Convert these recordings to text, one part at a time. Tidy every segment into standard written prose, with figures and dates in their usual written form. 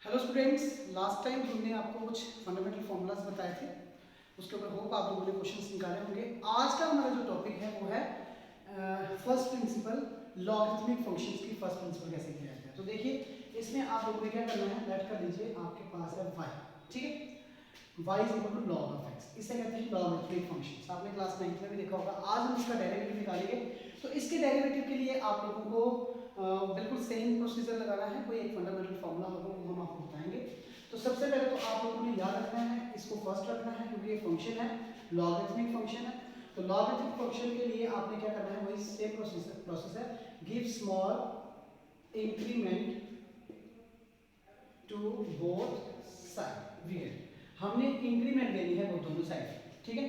Hello students, last time हमने आपको कुछ फंडामेंटल फॉर्मूलाज बताए थे। उसके ऊपर होप आप लोगों ने क्वेश्चंस निकाले होंगे। आज का हमारा जो टॉपिक है वो है फर्स्ट प्रिंसिपल, लॉगरिथमिक फंक्शंस की फर्स्ट प्रिंसिपल कैसे किया जाता है। तो देखिए इसमें आप लोगों ने क्या करना है, लेट कर लीजिए आपके पास है y, ठीक है। y is equal to log of x, इसे कहते हैं लॉगरिथमिक फंक्शंस। आपने क्लास 9 में भी देखा होगा। आज हम इसका डेरिवेटिव निकालेंगे। तो इसके डेरिवेटिव के लिए आप लोगों को बिल्कुल सेम प्रोसीजर लगाना है। कोई एक फंडामेंटल फॉर्मूला होगा वो हम आपको बताएंगे। तो सबसे पहले तो आप लोगों ने याद रखना है, इसको फर्स्ट रखना है क्योंकि ये फंक्शन है, लॉगरिथमिक फंक्शन है। तो लॉगरिथमिक फंक्शन के लिए आपने क्या करना है, वही सेम प्रोसेस है। Give small increment to both side we get. हमने इंक्रीमेंट लेनी है वो दोनों साइड, ठीक है।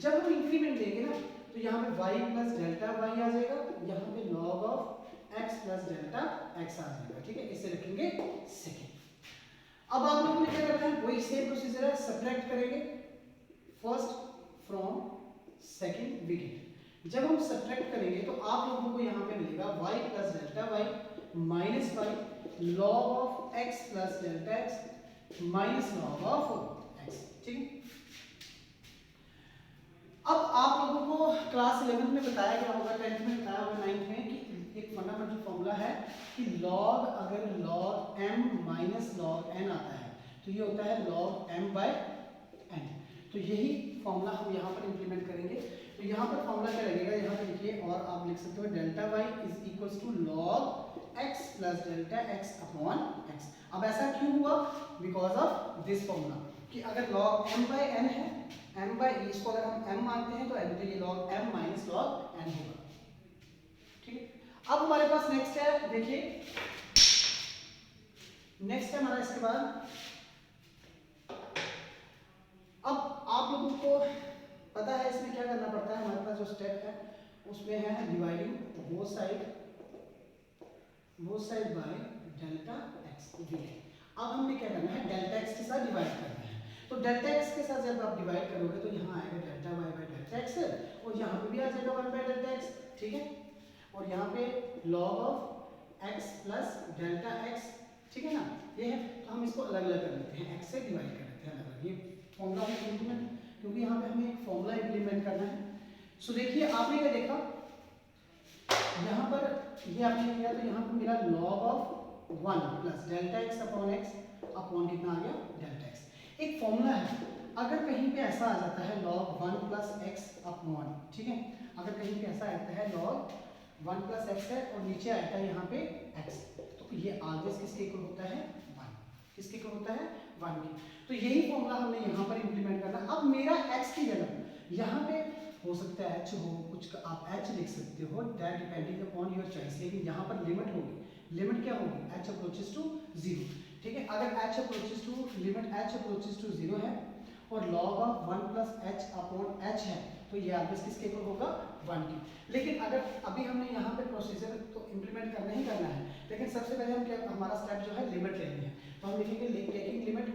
जब हम इंक्रीमेंट देंगे ना तो यहाँ पे y प्लस डेल्टा वाई आ जाएगा, यहाँ पे log of x plus delta x आ जाएगा, ठीक है। इसे रखेंगे सेकेंड। अब आप लोगों ने क्या करना है, वही सेम प्रोसीजर है, सब्ट्रैक्ट करेंगे first from second we get. जब हम सब्ट्रैक्ट करेंगे तो आप लोगों को यहाँ पे मिलेगा y plus delta y minus y log of x plus delta x minus log of x, ठीक है। अब आप लोगों को क्लास 11 में बताया गया होगा, 10th में बताया होगा, 9th में कि एक फंडामेंटल फॉर्मूला है कि log अगर log m minus log n आता है तो ये होता है log m बाय n। तो यही फॉर्मूला हम यहाँ पर इंप्लीमेंट करेंगे। तो यहाँ पर फॉर्मूला क्या लगेगा, यहाँ पे लिखिए और आप लिख सकते हो delta y is equals to log x plus delta x upon x। अब ऐसा क्यों हुआ, बिकॉज ऑफ दिस फॉर्मूला कि अगर log m बाय n है, m बाय इसको अगर हम m मानते हैं तो ये log m minus log n होगा, ठीक है। अब हमारे पास नेक्स्ट है, देखिए नेक्स्ट है हमारा इसके बाद। अब आप लोगों को पता है इसमें क्या करना पड़ता है, हमारे पास जो स्टेप है उसमें है dividing both side by delta x। अब हमने क्या करना है, डेल्टा x के साथ डिवाइड करना है। तो डेल्टा x के साथ जब आप डिवाइड करोगे तो यहाँ आएगा delta y by delta x और यहाँ पे भी आ जाएगा 1 बाय डेल्टा x, ठीक है। और यहाँ पे log of x plus delta x, ठीक है ना, ये है। तो हम इसको अलग अलग कर लेते हैं, x से डिवाइड कर लेते हैं अलग अलग। ये फॉर्मूला है इंप्लीमेंट, क्योंकि यहाँ पे हमें एक फॉर्मूला इंप्लीमेंट करना है। सो देखिए आपने क्या देखा, यहाँ पर ये आपने किया तो यहाँ पर मिला log of 1 plus delta x upon x upon कितना आ गया डेल्टा x। एक फॉर्मूला है, अगर कहीं पे ऐसा आ जाता है log 1 प्लस x अपॉन, ठीक है, अगर कहीं पे ऐसा आता है log 1 प्लस x है और नीचे आता है यहाँ पे x, तो ये आगे किसके इक्वल होता है 1, किसके इक्वल होता है 1 की। तो यही फॉर्मूला हमने यहाँ पर इंप्लीमेंट करना। अब मेरा x की जगह यहाँ पे हो सकता है h हो, कुछ आप h लिख सकते हो, that depending upon your choice. लेकिन यहाँ पर लिमिट होगी, लिमिट क्या होगी, h अप्रोचेस टू 0, ठीक है। अगर h approaches to limit h approaches to 0 है और log of 1 plus h upon h है तो ये ऑलवेज किसके इक्वल होगा 1 की। लेकिन अगर अभी हमने यहाँ पे प्रोसीजर तो इंप्लीमेंट करना ही करना है, लेकिन सबसे पहले हम क्या, हमारा स्टेप जो है लिमिट लेनी है। तो हम लिखेंगे taking limit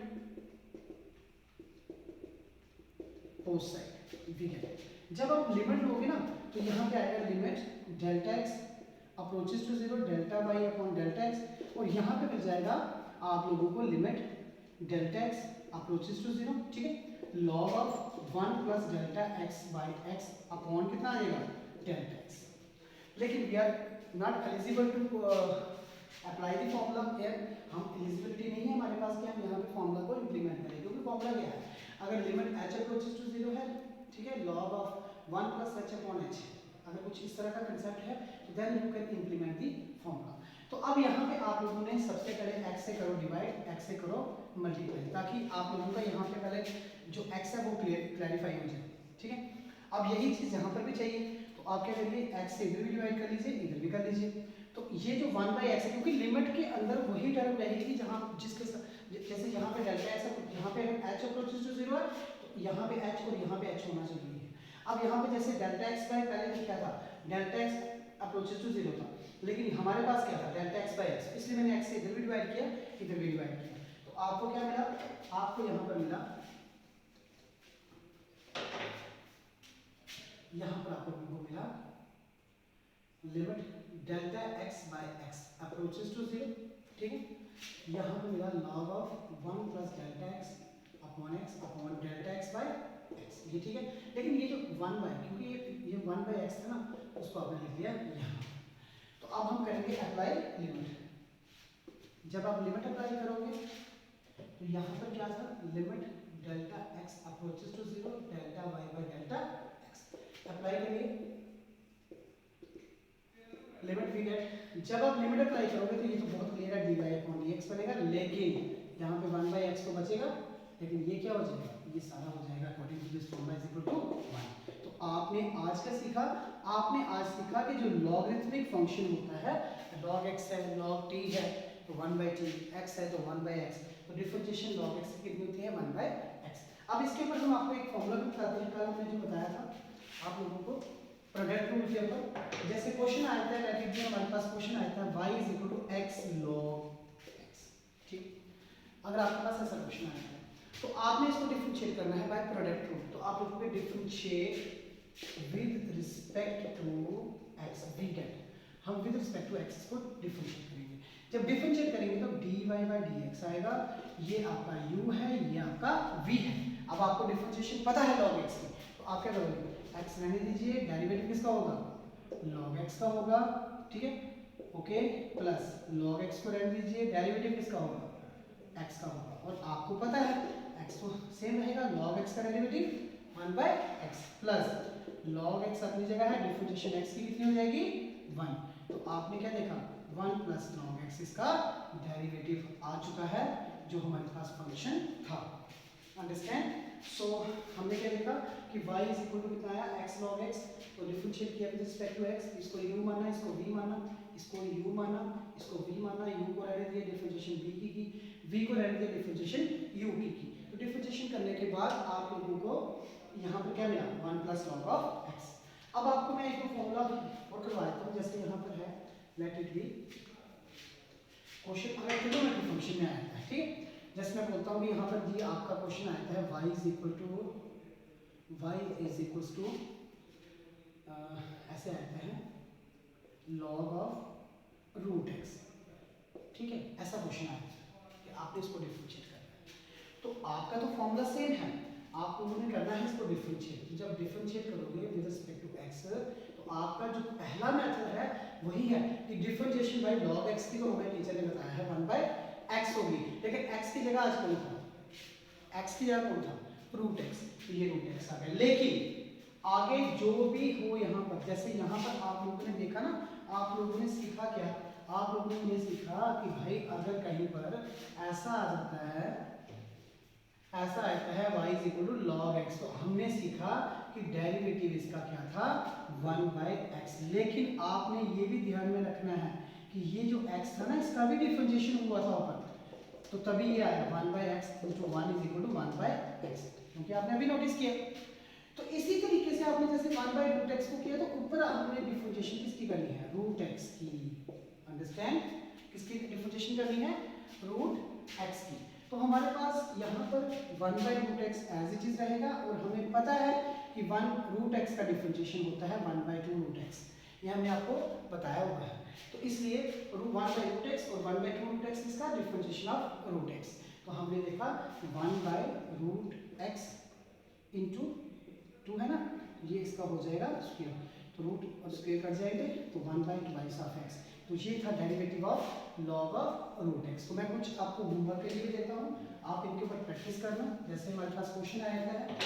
both side we get. जब आप लिमिट लोगे ना तो यहाँ पे आएगा limit delta x approaches to 0 delta y upon delta x, और यहाँ पे मिल जाएगा आप लोगों को limit delta x approaches to 0, ठीक है, log of 1 plus delta x by x upon कितना आएगा डेल्टा x। लेकिन we are not eligible to apply the formula here. हम एलिजिबिलिटी नहीं है हमारे पास कि हम यहाँ पे फॉर्मूला को इंप्लीमेंट करें, क्योंकि फॉर्मूला क्या है, अगर लिमिट h अप्रोचेस टू 0 है, ठीक है, log of 1 plus h upon h, अगर कुछ इस तरह का कंसेप्ट है तो then you can implement the formula. तो अब यहाँ पे आप लोगों ने सबसे पहले x से करो डिवाइड, x से करो मल्टीप्लाई, ताकि आप लोगों का यहाँ पे पहले जो x है वो क्लैरिफाई हो जाए, ठीक है। अब यही चीज़ यहाँ पर भी चाहिए, तो आप क्या करिए, x से इधर भी डिवाइड कर लीजिए, इधर भी कर लीजिए। तो ये जो 1 बाई एक्स है, क्योंकि लिमिट के अंदर वही टर्म रहेगी जहाँ जिसके जैसे यहाँ पे डेल्टा एक्स है, यहाँ पे h अप्रोचेस टू 0 है तो यहाँ पे h और यहाँ पे h होना जरूरी है। अब यहाँ पे जैसे डेल्टा एक्स बाय, पहले क्या था, डेल्टा एक्स अप्रोचेस टू 0 था, लेकिन हमारे पास क्या था डेल्टा एक्स बाय एक्स, इसलिए मैंने x से इधर भी डिवाइड किया, इधर भी डिवाइड किया। तो आपको क्या मिला, आपको यहाँ पर मिला, यहाँ पर आपको मिला limit delta x by x approaches to 0, ठीक है। यहाँ पे मिला log of 1 plus delta x upon delta x by x, ये ठीक है। लेकिन ये जो 1 बाय, क्योंकि ये 1 बाय एक्स था ना, उसको आपने लिख लिया यहाँ। तो अब हम करेंगे अप्लाई लिमिट। जब आप लिमिट अप्लाई करोगे तो यहाँ पर क्या था, limit delta x approaches to 0 delta y by delta x apply करिए लिमिट वी गेट। जब आप लिमिट अप्लाई करोगे तो ये तो बहुत क्लियर है, d y upon d x बनेगा, लेकिन यहाँ पे 1 बाई एक्स तो बचेगा, लेकिन ये क्या हो जाएगा, ये सारा हो जाएगा according to this formula is equal to 1। तो आपने आज क्या सीखा, आपने आज सीखा कि जो लॉगरिथमिक फंक्शन होता है, log x है, log t है तो 1 बाई टी, x है तो 1 बाई एक्स, तो डिफरेंशिएशन log x की कितनी होती है, 1 बाई एक्स। अब इसके ऊपर हम आपको एक फॉर्मूला भी बताते हैं, कल हमने जो बताया था आप लोगों को प्रोडक्ट रूल के ऊपर। जैसे क्वेश्चन आया था, लेट इट बी हमारे पास क्वेश्चन आया था y is equal to x log x, ठीक। अगर आपके पास ऐसा क्वेश्चन आया है तो आपने इसको डिफरेंशिएट करना है बाय प्रोडक्ट रूल। तो आप लिखोगे differentiate with respect to x, we get, हम विद रिस्पेक्ट टू x को डिफरेंशिएट करेंगे। जब डिफरेंशिएट करेंगे तो dy बाय dx आएगा, ये आपका u है, ये आपका v है। अब आपको डिफरेंशिएशन पता है log x की, तो आप क्या करोगे, x रहने दीजिए, डेरिवेटिव किसका होगा, log x का होगा, ठीक है, ओके, प्लस log x को रहने दीजिए, डेरिवेटिव किसका होगा, x का होगा। और आपको पता है x तो सेम रहेगा, log x का derivative 1 by x plus log x अपनी जगह है, डिफरेंशिएशन x की कितनी हो जाएगी, 1। तो आपने क्या देखा, 1 प्लस log x इसका डेरिवेटिव आ चुका है, जो हमारे पास फंक्शन था। अंडरस्टैंड? सो हमने क्या देखा कि y इज इक्वल टू कितना आया, x log x, तो डिफरेंशिएट किया विद रिस्पेक्ट टू x, इसको u माना, इसको v माना, इसको u माना, इसको v माना, u को रहने दिया, डिफरेंशिएशन v की, v को रहने दिया, डिफरेंशिएशन u की। तो डिफरेंशिएशन करने के बाद आप लोगों को यहाँ पर क्या मिला, 1 प्लस log ऑफ x। अब आपको मैं एक फॉर्मूला और करवा देता हूँ, जैसे यहाँ पर है, लेट इट बी क्वेश्चन अगर ट्रिग्नोमेट्रिक फंक्शन में आया है, ठीक। जैसे मैं बोलता हूँ कि यहाँ पर जी आपका क्वेश्चन आया है y इज इक्वल टू ऐसे आते हैं log ऑफ रूट x, ठीक है, ऐसा क्वेश्चन आया है कि आपने इसको डिफरेंशिएट करना है। तो आपका तो फॉर्मूला सेम है, आप लोगों ने करना है इसको डिफरेंशिएट। तो जब डिफरेंशिएट करोगे विद रिस्पेक्ट टू x, तो आपका जो पहला मेथड है वही है कि डिफरेंशिएशन बाय log x की, तो हमें टीचर ने बताया है 1 बाय x होगी, लेकिन x की जगह आज कौन था, x की जगह कौन था, रूट x, तो ये रूट x आ गया। लेकिन आगे जो भी हो यहाँ पर, जैसे यहाँ पर आप लोगों ने देखा ना, आप लोगों ने सीखा क्या, आप लोगों ने ये सीखा कि भाई अगर कहीं पर ऐसा आ जाता है, ऐसा आता है y is equal to log x, तो हमने सीखा कि डेरिवेटिव इसका क्या था, 1 बाय x। लेकिन आपने ये भी ध्यान में रखना है कि ये जो x था ना, इसका भी डिफरेंशिएशन हुआ था ऊपर, तो तभी ये आया 1 by x into 1 is equal to 1 by x, क्योंकि आपने अभी नोटिस किया। तो इसी तरीके से आपने जैसे 1 बाय रूट x को किया, तो ऊपर हमने डिफरेंशिएशन किसकी करनी है, रूट x की। अंडरस्टैंड? किसकी डिफरेंशिएशन करनी है, रूट x की। तो हमारे पास यहाँ पर 1 by root x as it is रहेगा, और हमें पता है कि 1 रूट x का डिफरेंशिएशन होता है 1 बाय 2 रूट x, ये हमने आपको बताया हुआ है। तो इसलिए 1 बाय रूट x और 1 बाय 2 रूट x इसका डिफरेंशिएशन ऑफ रूट x। तो हमने देखा 1 बाय रूट x इंटू 2 है ना, ये इसका हो जाएगा स्क्वायर, तो रूट और स्क्वायर कट जाएंगे, तो 1 बाय ट्वाइस ऑफ x। तो ये था derivative of log of root x। तो मैं कुछ आपको होमवर्क के लिए देता हूँ, आप इनके ऊपर प्रैक्टिस करना। जैसे हमारे पास क्वेश्चन आया है,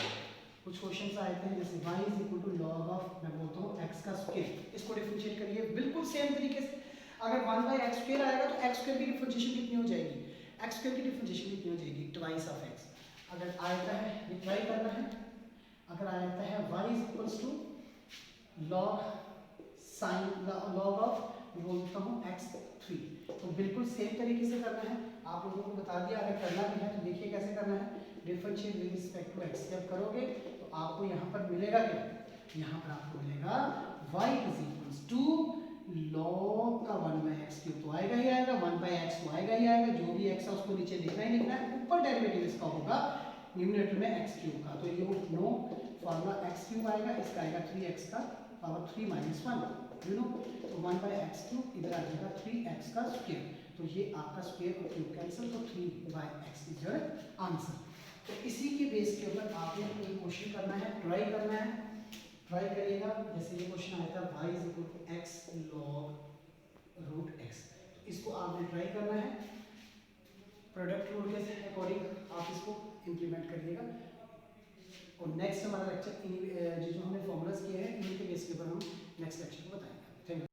कुछ क्वेश्चंस आए थे, जैसे y is equal to log of, मैं बोलता हूँ x का स्क्वायर, इसको डिफरेंशिएट करिए बिल्कुल सेम तरीके से। अगर 1 बाय x स्क्वायर आएगा तो x स्क्वायर की डिफरेंशिएशन कितनी हो जाएगी, x स्क्वायर की डिफरेंशिएशन कितनी हो जाएगी, ट्वाइस ऑफ x। अगर आयता है रिप्लाई करना है, अगर आयता है y is equals to log sine log of, बोलता हूँ x3, तो बिल्कुल सेम तरीके से करना है। आप लोगों को बता दिया, अगर करना भी है तो देखिए कैसे करना है, differentiate with respect to x। जब करोगे तो आपको यहाँ पर मिलेगा क्या, यहाँ पर आपको मिलेगा y is equals to log का 1 बाय x क्यूब, तो आएगा ही आएगा, 1 बाय x तो आएगा ही आएगा, जो भी x है उसको नीचे लिखना ही लिखना है, ऊपर डेरिवेटिव इसका होगा न्यूमरेटर में x क्यूब का, तो ये नो फॉर्मूला x क्यूब आएगा, इसका आएगा 3x का पावर 3 माइनस 1, यू नो, तो 1 बाय x क्यूब इधर आ जाएगा 3x का स्क्वायर, तो तो ये आपका स्क्वायर और क्यूब कैंसिल, तो 3/x इज योर आंसर। तो इसी के बेस के ऊपर आपने एक क्वेश्चन करना है, ट्राई करना है, ट्राई करिएगा। जैसे ये क्वेश्चन आया था y = x log √x, इसको आपने ट्राई करना है, प्रोडक्ट रूल के अकॉर्डिंग आप इसको इम्प्लीमेंट करिएगा। और नेक्स्ट हमारा लेक्चर जो हमने फॉर्मूलाज किए हैं इन्हीं के बेस के ऊपर हम नेक्स्ट लेक्चर को बताएंगे।